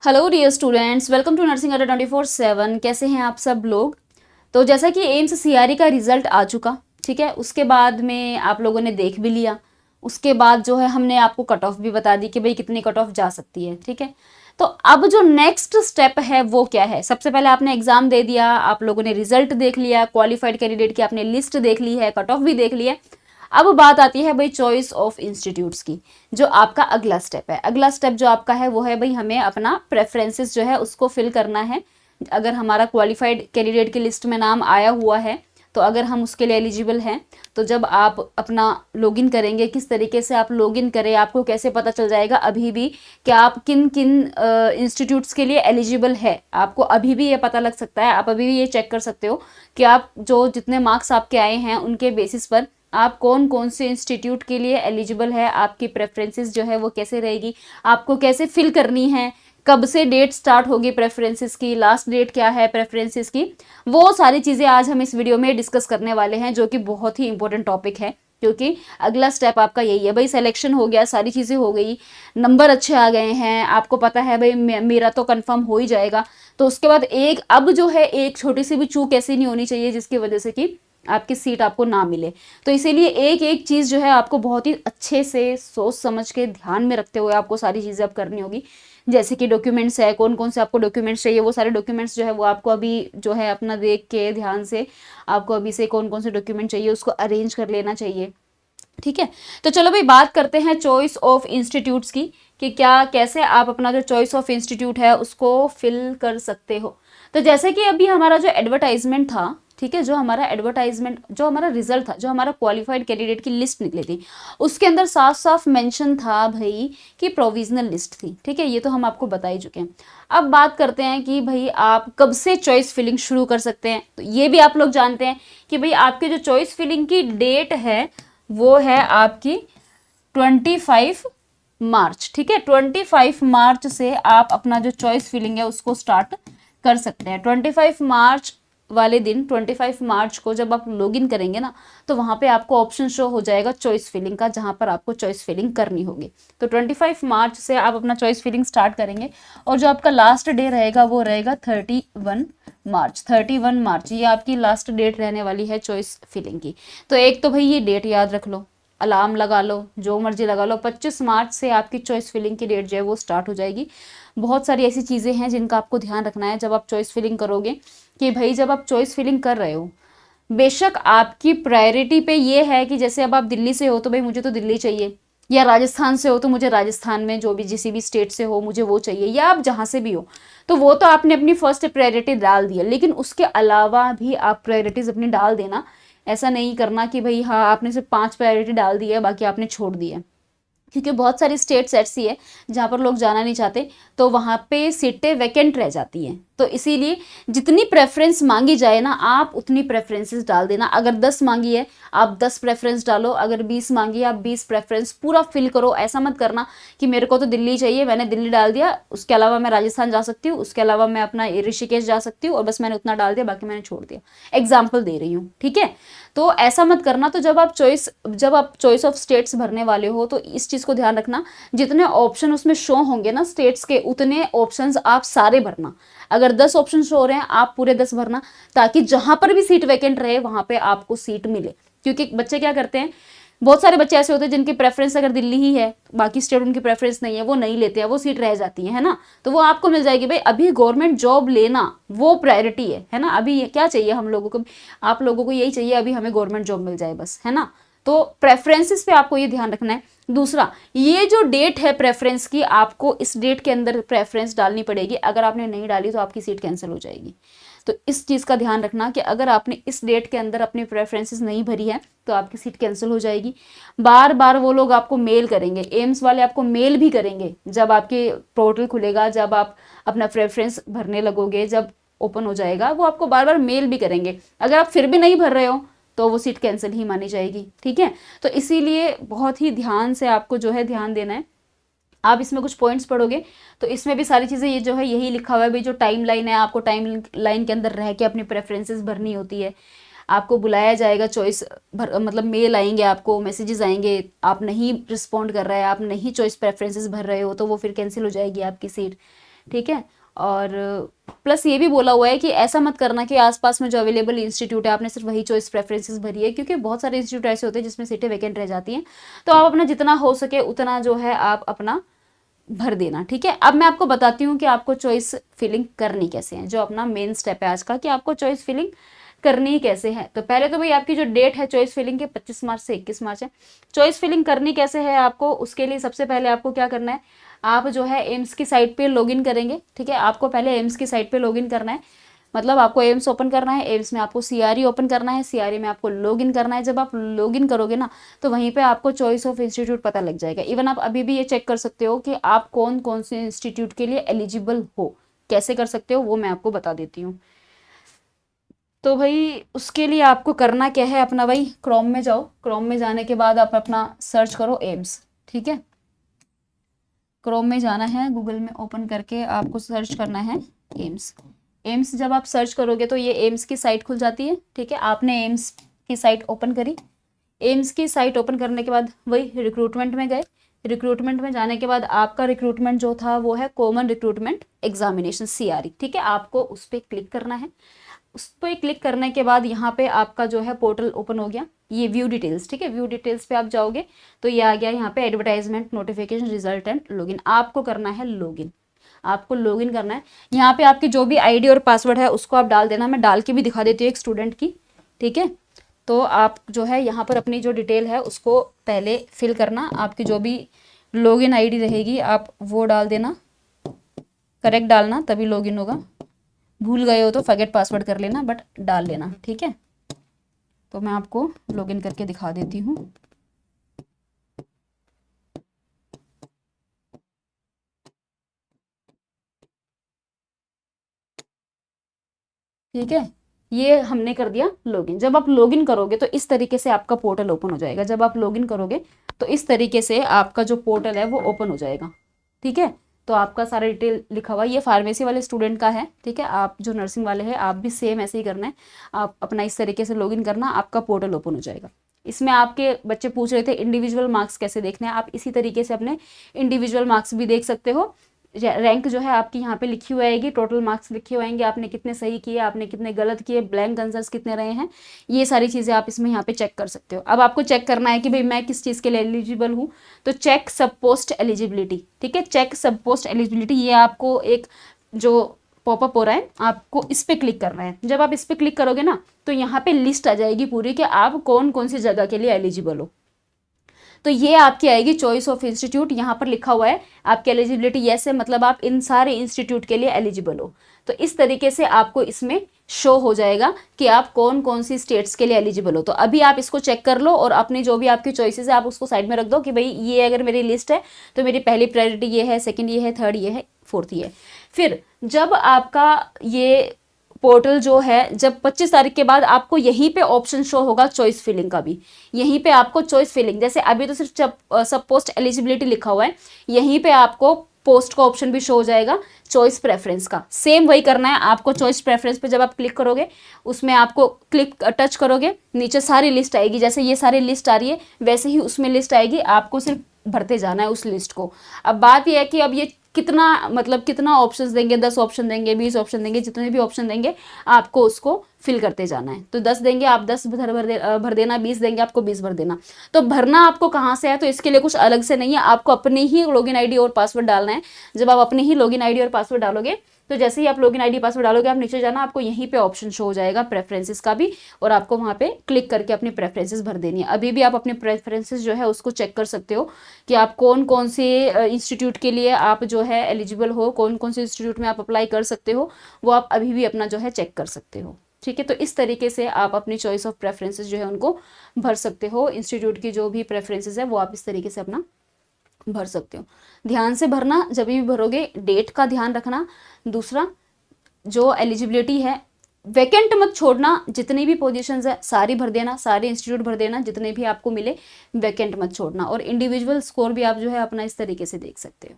Hello dear students, welcome to Nursing Adda 24/7। कैसे हैं आप सब लोग। तो जैसा कि एम्स सीआरई का रिजल्ट आ चुका, ठीक है, उसके बाद में आप लोगों ने देख भी लिया। उसके बाद जो है हमने आपको कट ऑफ भी बता दी कि भाई कितनी कट ऑफ जा सकती है, ठीक है। तो अब जो नेक्स्ट स्टेप है वो क्या है। सबसे पहले आपने एग्जाम दे दिया, आप लोगों ने रिजल्ट देख लिया, क्वालिफाइड कैंडिडेट की आपने लिस्ट देख ली है, कट ऑफ भी देख लिया। अब बात आती है भाई चॉइस ऑफ इंस्टीट्यूट्स की। जो आपका अगला स्टेप है, अगला स्टेप जो आपका है वो है भाई हमें अपना प्रेफरेंसेस जो है उसको फिल करना है। अगर हमारा क्वालिफाइड कैंडिडेट की लिस्ट में नाम आया हुआ है तो अगर हम उसके लिए एलिजिबल हैं तो जब आप अपना लॉगिन करेंगे, किस तरीके से आप लॉगिन करें, आपको कैसे पता चल जाएगा अभी भी कि आप किन किन इंस्टीट्यूट्स के लिए एलिजिबल है। आपको अभी भी ये पता लग सकता है, आप अभी भी ये चेक कर सकते हो कि आप जो जितने मार्क्स आपके आए हैं उनके बेसिस पर आप कौन कौन से इंस्टीट्यूट के लिए एलिजिबल है, आपकी प्रेफरेंसेस जो है वो कैसे रहेगी, आपको कैसे फिल करनी है, कब से डेट स्टार्ट होगी प्रेफरेंसेस की, लास्ट डेट क्या है प्रेफरेंसेस की। वो सारी चीज़ें आज हम इस वीडियो में डिस्कस करने वाले हैं, जो कि बहुत ही इंपॉर्टेंट टॉपिक है। क्योंकि अगला स्टेप आपका यही है भाई, सिलेक्शन हो गया, सारी चीज़ें हो गई, नंबर अच्छे आ गए हैं, आपको पता है भाई मेरा तो कंफर्म हो ही जाएगा। तो उसके बाद अब जो है एक छोटी सी भी चूक ऐसी नहीं होनी चाहिए जिसकी वजह से कि आपकी सीट आपको ना मिले। तो इसीलिए एक एक चीज़ जो है आपको बहुत ही अच्छे से सोच समझ के ध्यान में रखते हुए आपको सारी चीज़ें अब करनी होगी। जैसे कि डॉक्यूमेंट्स है, कौन कौन से आपको डॉक्यूमेंट्स चाहिए, वो सारे डॉक्यूमेंट्स जो है वो आपको अभी जो है अपना देख के ध्यान से आपको अभी से कौन कौन से डॉक्यूमेंट चाहिए उसको अरेंज कर लेना चाहिए, ठीक है। तो चलो भाई बात करते हैं चॉइस ऑफ इंस्टीट्यूट्स की कि क्या कैसे आप अपना जो चॉइस ऑफ इंस्टीट्यूट है उसको फिल कर सकते हो। तो जैसे कि अभी हमारा जो एडवर्टाइजमेंट था, ठीक है, जो हमारा एडवर्टाइजमेंट, जो हमारा रिजल्ट था, जो हमारा क्वालिफाइड कैंडिडेट की लिस्ट निकली थी, उसके अंदर साफ साफ मेंशन था भाई कि प्रोविजनल लिस्ट थी, ठीक है। ये तो हम आपको बता ही चुके हैं। अब बात करते हैं कि भाई आप कब से चॉइस फिलिंग शुरू कर सकते हैं। तो ये भी आप लोग जानते हैं कि भाई आपके जो चॉइस फिलिंग की डेट है वो है आपकी 25 मार्च, ठीक है। 25 मार्च से आप अपना जो चॉइस फिलिंग है उसको स्टार्ट कर सकते हैं। 25 मार्च वाले दिन, 25 मार्च को जब आप लॉगिन करेंगे ना तो वहां पे आपको ऑप्शन शो हो जाएगा चॉइस फिलिंग का, जहां पर आपको चॉइस फिलिंग करनी होगी। तो 25 मार्च से आप अपना चॉइस फिलिंग स्टार्ट करेंगे और जो आपका लास्ट डे रहेगा वो रहेगा 31 मार्च। 31 मार्च ये आपकी लास्ट डेट रहने वाली है चॉइस फिलिंग की। तो एक तो भाई ये डेट याद रख लो, अलार्म लगा लो, जो मर्जी लगा लो, 25 मार्च से आपकी चॉइस फिलिंग की डेट जो है वो स्टार्ट हो जाएगी। बहुत सारी ऐसी चीज़ें हैं जिनका आपको ध्यान रखना है जब आप चॉइस फिलिंग करोगे कि भाई जब आप चॉइस फिलिंग कर रहे हो, बेशक आपकी प्रायोरिटी पे ये है कि जैसे अब आप दिल्ली से हो तो भाई मुझे तो दिल्ली चाहिए, या राजस्थान से हो तो मुझे राजस्थान में जो भी जिस भी स्टेट से हो मुझे वो चाहिए, या आप जहाँ से भी हो तो वो तो आपने अपनी फर्स्ट प्रायोरिटी डाल दी है। लेकिन उसके अलावा भी आप प्रायोरिटीज अपनी डाल देना। ऐसा नहीं करना कि भाई हाँ आपने सिर्फ 5 प्रायोरिटी डाल दी है बाकी आपने छोड़ दी है, क्योंकि बहुत सारी स्टेट्स ऐसी है जहाँ पर लोग जाना नहीं चाहते तो वहाँ पे सीटें वैकेंट रह जाती हैं। तो इसीलिए जितनी प्रेफरेंस मांगी जाए ना आप उतनी प्रेफरेंसेस डाल देना। अगर 10 मांगी है आप 10 प्रेफरेंस डालो, अगर 20 मांगी है आप 20 प्रेफरेंस पूरा फिल करो। ऐसा मत करना कि मेरे को तो दिल्ली चाहिए, मैंने दिल्ली डाल दिया, उसके अलावा मैं राजस्थान जा सकती हूँ, उसके अलावा मैं अपना ऋषिकेश जा सकती हूँ और बस मैंने उतना डाल दिया, बाकी मैंने छोड़ दिया। एग्जाम्पल दे रही हूँ, ठीक है। तो ऐसा मत करना। तो जब आप चॉइस ऑफ स्टेट्स भरने वाले हो तो इस चीज़ को ध्यान रखना, जितने ऑप्शन उसमें शो होंगे ना स्टेट्स के, उतने ऑप्शंस आप सारे भरना। अगर 10 ऑप्शन शो हो रहे हैं आप पूरे 10 भरना, ताकि जहां पर भी सीट वैकेंट रहे वहां पे आपको सीट मिले। क्योंकि बच्चे क्या करते हैं, बहुत सारे बच्चे ऐसे होते हैं जिनकी प्रेफरेंस अगर दिल्ली ही है, बाकी स्टेट उनकी प्रेफरेंस नहीं है, वो नहीं लेते हैं, वो सीट रह जाती है ना। तो वो आपको मिल जाएगी। भाई अभी गवर्नमेंट जॉब लेना वो प्रायोरिटी है ना। अभी क्या चाहिए हम लोगों को, आप लोगों को यही चाहिए अभी हमें गवर्नमेंट जॉब मिल जाए बस, है ना। तो प्रेफरेंसेस पे आपको ये ध्यान रखना है। दूसरा, ये जो डेट है प्रेफरेंस की, आपको इस डेट के अंदर प्रेफरेंस डालनी पड़ेगी। अगर आपने नहीं डाली तो आपकी सीट कैंसिल हो जाएगी। तो इस चीज़ का ध्यान रखना कि अगर आपने इस डेट के अंदर अपनी प्रेफरेंसेस नहीं भरी है तो आपकी सीट कैंसिल हो जाएगी। बार बार वो लोग आपको मेल करेंगे, एम्स वाले आपको मेल भी करेंगे जब आपके पोर्टल खुलेगा, जब आप अपना प्रेफरेंस भरने लगोगे, जब ओपन हो जाएगा वो आपको बार बार मेल भी करेंगे। अगर आप फिर भी नहीं भर रहे हो तो वो सीट कैंसिल ही मानी जाएगी, ठीक है। तो इसीलिए बहुत ही ध्यान से आपको जो है ध्यान देना है। आप इसमें कुछ पॉइंट्स पढ़ोगे तो इसमें भी सारी चीज़ें ये जो है यही लिखा हुआ है भाई, जो टाइम लाइन है आपको टाइम लाइन के अंदर रह के अपनी प्रेफरेंसेस भरनी होती है। आपको बुलाया जाएगा, चॉइस मतलब मेल आएंगे, आपको मैसेजेस आएंगे, आप नहीं रिस्पॉन्ड कर रहे हैं, आप नहीं चॉइस प्रेफरेंसेस भर रहे हो तो वो फिर कैंसिल हो जाएगी आपकी सीट, ठीक है। और प्लस ये भी बोला हुआ है कि ऐसा मत करना कि आसपास में जो अवेलेबल इंस्टीट्यूट है आपने सिर्फ वही चॉइस प्रेफरेंसेस भरी है, क्योंकि बहुत सारे इंस्टीट्यूट ऐसे होते हैं जिसमें सीटें वैकेंट रह जाती हैं। तो आप अपना जितना हो सके उतना जो है आप अपना भर देना, ठीक है। अब मैं आपको बताती हूँ कि आपको चॉइस फिलिंग करनी कैसे है, जो अपना मेन स्टेप है आज का, कि आपको चॉइस फिलिंग करनी कैसे है। तो पहले तो भाई आपकी जो डेट है चॉइस फिलिंग के 25 मार्च से 21 मार्च है। चॉइस फिलिंग करनी कैसे है आपको, उसके लिए सबसे पहले आपको क्या करना है, आप जो है एम्स की साइट पे लॉगिन करेंगे, ठीक है। आपको पहले एम्स की साइट पे लॉगिन करना है, मतलब आपको एम्स ओपन करना है, एम्स में आपको सीआरई ओपन करना है, सीआरई में आपको लॉगिन करना है। जब आप लॉगिन करोगे ना तो वहीं पे आपको चॉइस ऑफ इंस्टीट्यूट पता लग जाएगा। इवन आप अभी भी ये चेक कर सकते हो कि आप कौन कौन से इंस्टीट्यूट के लिए एलिजिबल हो। कैसे कर सकते हो वो मैं आपको बता देती हूँ। तो भाई उसके लिए आपको करना क्या है, अपना भाई क्रोम में जाओ, क्रोम में जाने के बाद आप अपना सर्च करो एम्स, ठीक है। क्रोम में जाना है, गूगल में ओपन करके आपको सर्च करना है एम्स। एम्स जब आप सर्च करोगे तो ये एम्स की साइट खुल जाती है, ठीक है। आपने एम्स की साइट ओपन करी, एम्स की साइट ओपन करने के बाद वही रिक्रूटमेंट में गए। रिक्रूटमेंट में जाने के बाद आपका रिक्रूटमेंट जो था वो है कॉमन रिक्रूटमेंट एग्जामिनेशन सीआरई, ठीक है। आपको उस पर क्लिक करना है। उस पर क्लिक करने के बाद यहाँ पे आपका जो है पोर्टल ओपन हो गया, ये व्यू डिटेल्स, ठीक है। व्यू डिटेल्स पे आप जाओगे तो ये आ गया यहाँ पे advertisement, notification, result and login. आपको करना है लॉगिन, आपको लॉगिन करना है। यहाँ पे आपकी जो भी आईडी और पासवर्ड है उसको आप डाल देना। मैं डाल के भी दिखा देती हूँ एक स्टूडेंट की, ठीक है। तो आप जो है यहाँ पर अपनी जो डिटेल है उसको पहले फिल करना। आपकी जो भी लॉगिन आईडी रहेगी आप वो डाल देना, करेक्ट डालना तभी लॉगिन होगा। भूल गए हो तो फॉरगेट पासवर्ड कर लेना, बट डाल लेना, ठीक है। तो मैं आपको लॉगिन करके दिखा देती हूँ। ठीक है, ये हमने कर दिया लॉगिन। जब आप लॉगिन करोगे तो इस तरीके से आपका पोर्टल ओपन हो जाएगा। जब आप लॉगिन करोगे तो इस तरीके से आपका जो पोर्टल है वो ओपन हो जाएगा, ठीक है। तो आपका सारा डिटेल लिखा हुआ, ये फार्मेसी वाले स्टूडेंट का है, ठीक है। आप जो नर्सिंग वाले हैं आप भी सेम ऐसे ही करना है, आप अपना इस तरीके से लॉगिन करना, आपका पोर्टल ओपन हो जाएगा। इसमें आपके बच्चे पूछ रहे थे इंडिविजुअल मार्क्स कैसे देखने हैं, आप इसी तरीके से अपने इंडिविजुअल मार्क्स भी देख सकते हो। रैंक जो है आपकी यहाँ पे लिखी हुई आएगी, टोटल मार्क्स लिखे हुए आएंगे, आपने कितने सही किए, आपने कितने गलत किए, ब्लैंक आंसर्स कितने रहे हैं, ये सारी चीज़ें आप इसमें यहाँ पे चेक कर सकते हो। अब आपको चेक करना है कि भाई मैं किस चीज़ के लिए एलिजिबल हूँ, तो चेक सब पोस्ट एलिजिबिलिटी, ठीक है। चेक सब पोस्ट एलिजिबिलिटी, ये आपको एक जो पॉपअप हो रहा है आपको इस पर क्लिक करना है। जब आप इस पर क्लिक करोगे ना तो यहाँ पे लिस्ट आ जाएगी पूरी कि आप कौन कौन सी जगह के लिए एलिजिबल हो। तो ये आपकी आएगी चॉइस ऑफ इंस्टीट्यूट, यहाँ पर लिखा हुआ है आपकी एलिजिबिलिटी येस है, मतलब आप इन सारे इंस्टीट्यूट के लिए एलिजिबल हो। तो इस तरीके से आपको इसमें शो हो जाएगा कि आप कौन कौन सी स्टेट्स के लिए एलिजिबल हो। तो अभी आप इसको चेक कर लो और अपनी जो भी आपकी चॉइसेस है आप उसको साइड में रख दो कि भाई ये अगर मेरी लिस्ट है तो मेरी पहली प्रायोरिटी ये है, सेकंड ये है, थर्ड ये है, फोर्थ ये है। फिर जब आपका ये पोर्टल जो है, जब 25 तारीख के बाद आपको यहीं पे ऑप्शन शो होगा चॉइस फिलिंग का भी। यहीं पे आपको चॉइस फिलिंग, जैसे अभी तो सिर्फ सब पोस्ट एलिजिबिलिटी लिखा हुआ है, यहीं पे आपको पोस्ट का ऑप्शन भी शो हो जाएगा चॉइस प्रेफरेंस का। सेम वही करना है आपको। चॉइस प्रेफरेंस पे जब आप क्लिक करोगे उसमें आपको क्लिक टच करोगे, नीचे सारी लिस्ट आएगी, जैसे ये सारी लिस्ट आ रही है वैसे ही उसमें लिस्ट आएगी, आपको सिर्फ भरते जाना है उस लिस्ट को। अब बात यह है कि अब ये कितना मतलब कितना ऑप्शंस देंगे, 10 ऑप्शन देंगे, 20 ऑप्शन देंगे, जितने भी ऑप्शन देंगे आपको उसको फिल करते जाना है। तो 10 देंगे आप 10 भर देना, 20 देंगे आपको 20 भर देना। तो भरना आपको कहाँ से है, तो इसके लिए कुछ अलग से नहीं है, आपको अपनी ही लॉगिन आईडी और पासवर्ड डालना है। जब आप अपनी ही लॉगिन आईडी और पासवर्ड डालोगे तो जैसे ही आप लॉगिन आईडी पासवर्ड डालोगे आप नीचे जाना, आपको यहीं पे ऑप्शन शो हो जाएगा प्रेफरेंसेस का भी, और आपको वहाँ पे क्लिक करके अपनी प्रेफरेंसेस भर देनी है। अभी भी आप अपने प्रेफरेंसेस जो है उसको चेक कर सकते हो कि आप कौन कौन से इंस्टीट्यूट के लिए आप जो है एलिजिबल हो, कौन कौन से इंस्टीट्यूट में आप अप्लाई कर सकते हो, वो आप अभी भी अपना जो है चेक कर सकते हो, ठीक है। तो इस तरीके से आप अपनी चॉइस ऑफ प्रेफरेंसेस जो है उनको भर सकते हो। इंस्टीट्यूट की जो भी प्रेफरेंसेस है वो आप इस तरीके से अपना भर सकते हो। ध्यान से भरना, जब भी भरोगे डेट का ध्यान रखना। दूसरा जो एलिजिबिलिटी है, वैकेंट मत छोड़ना, जितनी भी पोजीशंस है सारी भर देना, सारे इंस्टीट्यूट भर देना जितने भी आपको मिले, वैकेंट मत छोड़ना। और इंडिविजुअल स्कोर भी आप जो है अपना इस तरीके से देख सकते हो,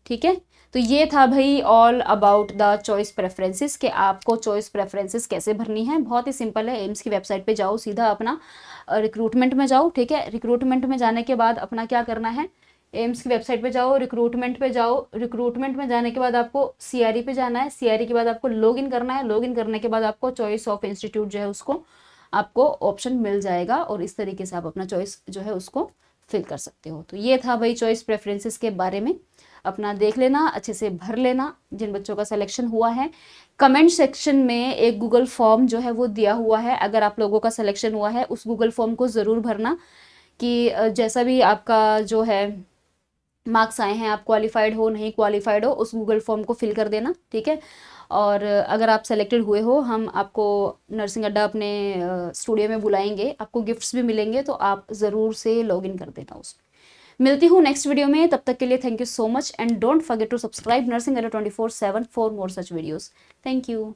ठीक है। तो ये था भाई all about the choice preferences, कि आपको चॉइस प्रेफरेंसेस कैसे भरनी है। बहुत ही सिंपल है, एम्स की वेबसाइट पे जाओ, सीधा अपना रिक्रूटमेंट में जाओ, ठीक है। रिक्रूटमेंट में जाने के बाद अपना क्या करना है, एम्स की वेबसाइट पे जाओ, रिक्रूटमेंट पे जाओ, रिक्रूटमेंट में जाने के बाद आपको सीआरई पे जाना है, सीआरई के बाद आपको लॉगिन करना है, लॉगिन करने के बाद आपको चॉइस ऑफ इंस्टीट्यूट जो है उसको आपको ऑप्शन मिल जाएगा और इस तरीके से आप अपना चॉइस जो है उसको फिल कर सकते हो। तो ये था भाई चॉइस प्रेफरेंसेस के बारे में, अपना देख लेना, अच्छे से भर लेना जिन बच्चों का सिलेक्शन हुआ है। कमेंट सेक्शन में एक गूगल फॉर्म जो है वो दिया हुआ है, अगर आप लोगों का सिलेक्शन हुआ है उस गूगल फॉर्म को ज़रूर भरना कि जैसा भी आपका जो है मार्क्स आए हैं, आप क्वालिफाइड हो नहीं क्वालिफाइड हो, उस गूगल फॉर्म को फिल कर देना, ठीक है। और अगर आप सेलेक्टेड हुए हो, हम आपको नर्सिंग अड्डा अपने स्टूडियो में बुलाएंगे, आपको गिफ्ट्स भी मिलेंगे, तो आप ज़रूर से लॉगिन कर देना उसमें। मिलती हूँ नेक्स्ट वीडियो में, तब तक के लिए thank you so much and don't forget to subscribe Nursing Adda 24/7 for more such videos. Thank you.